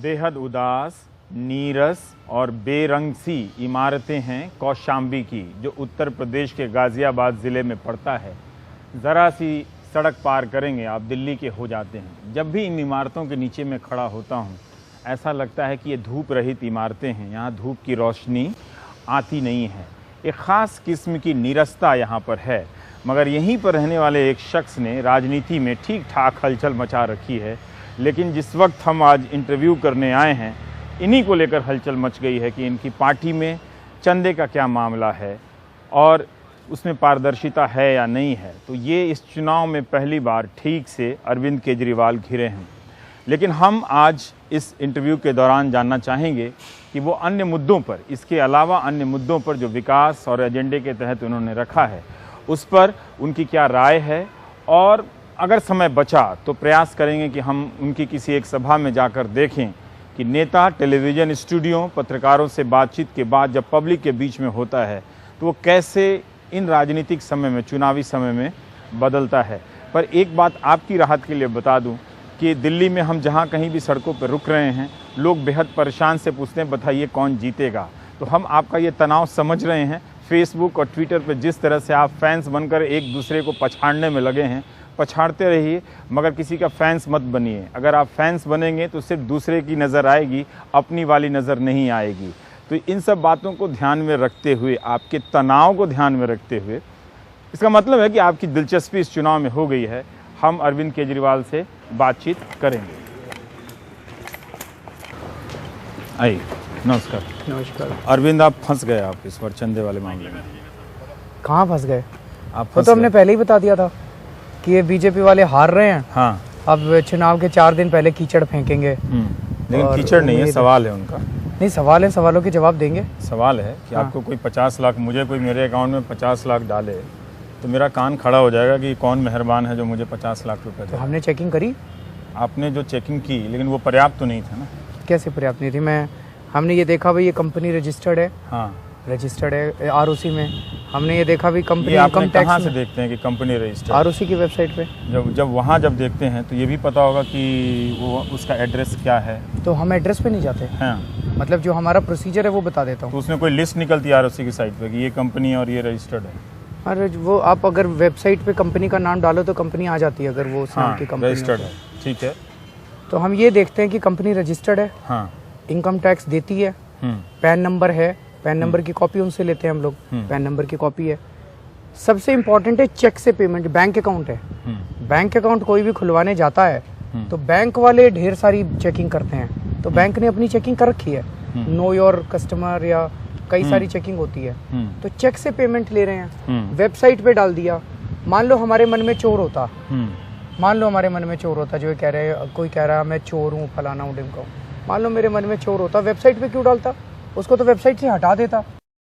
बेहद उदास, नीरस और बेरंग सी इमारतें हैं कौशाम्बी की, जो उत्तर प्रदेश के गाज़ियाबाद ज़िले में पड़ता है। ज़रा सी सड़क पार करेंगे आप दिल्ली के हो जाते हैं। जब भी इन इमारतों के नीचे में खड़ा होता हूँ, ऐसा लगता है कि ये धूप रहित इमारतें हैं, यहाँ धूप की रोशनी आती नहीं है। एक ख़ास किस्म की नीरसता यहाँ पर है, मगर यहीं पर रहने वाले एक शख्स ने राजनीति में ठीक ठाक हलचल मचा रखी है। लेकिन जिस वक्त हम आज इंटरव्यू करने आए हैं, इन्हीं को लेकर हलचल मच गई है कि इनकी पार्टी में चंदे का क्या मामला है और उसमें पारदर्शिता है या नहीं है। तो ये इस चुनाव में पहली बार ठीक से अरविंद केजरीवाल घिरे हैं। लेकिन हम आज इस इंटरव्यू के दौरान जानना चाहेंगे कि वो अन्य मुद्दों पर, इसके अलावा अन्य मुद्दों पर जो विकास और एजेंडे के तहत उन्होंने रखा है, उस पर उनकी क्या राय है, और अगर समय बचा तो प्रयास करेंगे कि हम उनकी किसी एक सभा में जाकर देखें कि नेता टेलीविज़न स्टूडियो पत्रकारों से बातचीत के बाद जब पब्लिक के बीच में होता है तो वो कैसे इन राजनीतिक समय में, चुनावी समय में बदलता है। पर एक बात आपकी राहत के लिए बता दूं कि दिल्ली में हम जहां कहीं भी सड़कों पर रुक रहे हैं, लोग बेहद परेशान से पूछते हैं बताइए कौन जीतेगा। तो हम आपका ये तनाव समझ रहे हैं। फेसबुक और ट्विटर पर जिस तरह से आप फैंस बनकर एक दूसरे को पछाड़ने में लगे हैं, पछाड़ते रहिए, मगर किसी का फैंस मत बनिए। अगर आप फैंस बनेंगे तो सिर्फ दूसरे की नज़र आएगी, अपनी वाली नज़र नहीं आएगी। तो इन सब बातों को ध्यान में रखते हुए, आपके तनाव को ध्यान में रखते हुए, इसका मतलब है कि आपकी दिलचस्पी इस चुनाव में हो गई है, हम अरविंद केजरीवाल से बातचीत करेंगे। आइए। नमस्कार। नमस्कार। अरविंद, आप फंस गए आप इस बार चंदे वाले मामले में। कहाँ फंस गए? आप तो हमने पहले ही बता दिया था कि ये बीजेपी वाले हार रहे हैं। हाँ। अब चुनाव के 4 दिन पहले कीचड़ फेंकेंगे। लेकिन कीचड़ नहीं है, सवाल है उनका। नहीं, सवाल है, सवालों के जवाब देंगे। सवाल है कि आपको कोई 50 लाख, मुझे कोई मेरे अकाउंट में 50 लाख डाले तो मेरा कान खड़ा हो जाएगा कि कौन मेहरबान है जो मुझे 50 लाख रुपए दे। तो हमने चेकिंग करी। आपने जो चेकिंग की, लेकिन वो पर्याप्त तो नहीं था ना। कैसे पर्याप्त नहीं थी? हमने ये देखा भाई, ये कंपनी रजिस्टर्ड है। हाँ, रजिस्टर्ड है आरओसी में। हमने ये देखा भी कंपनी इनकम टैक्स कहाँ से देखते हैं कि कंपनी रजिस्टर्ड? आरओसी की वेबसाइट पे। जब वहाँ जब देखते हैं तो ये भी पता होगा कि वो उसका एड्रेस क्या है। तो हम एड्रेस पे नहीं जाते। हाँ, मतलब जो हमारा प्रोसीजर है वो बता देता हूँ। तो उसमें कोई लिस्ट निकलती है आरओसी की साइट पे कि ये कंपनी और ये रजिस्टर्ड है? अरे वो आप अगर वेबसाइट पे कंपनी का नाम डालो तो कंपनी आ जाती है, अगर वो उस नाम की कंपनी रजिस्टर्ड है। ठीक है। तो हम ये देखते हैं कि कंपनी रजिस्टर्ड है। हाँ। इनकम टैक्स देती है। पैन नंबर है, पैन नंबर की कॉपी उनसे लेते हैं हम लोग। पैन नंबर की कॉपी है। सबसे इम्पोर्टेंट है चेक से पेमेंट। बैंक अकाउंट है। बैंक अकाउंट कोई भी खुलवाने जाता है तो बैंक वाले ढेर सारी चेकिंग करते हैं। तो बैंक ने अपनी चेकिंग कर रखी है, नो योर कस्टमर या कई सारी चेकिंग होती है। तो चेक से पेमेंट ले रहे हैं, वेबसाइट पे डाल दिया। मान लो हमारे मन में चोर होता, जो कह रहे हैं, कोई कह रहा है मैं चोर हूँ, फलाना हूँ, ढिमका हूँ। मान लो मेरे मन में चोर होता, वेबसाइट पे क्यों डालता? उसको तो वेबसाइट से हटा देता।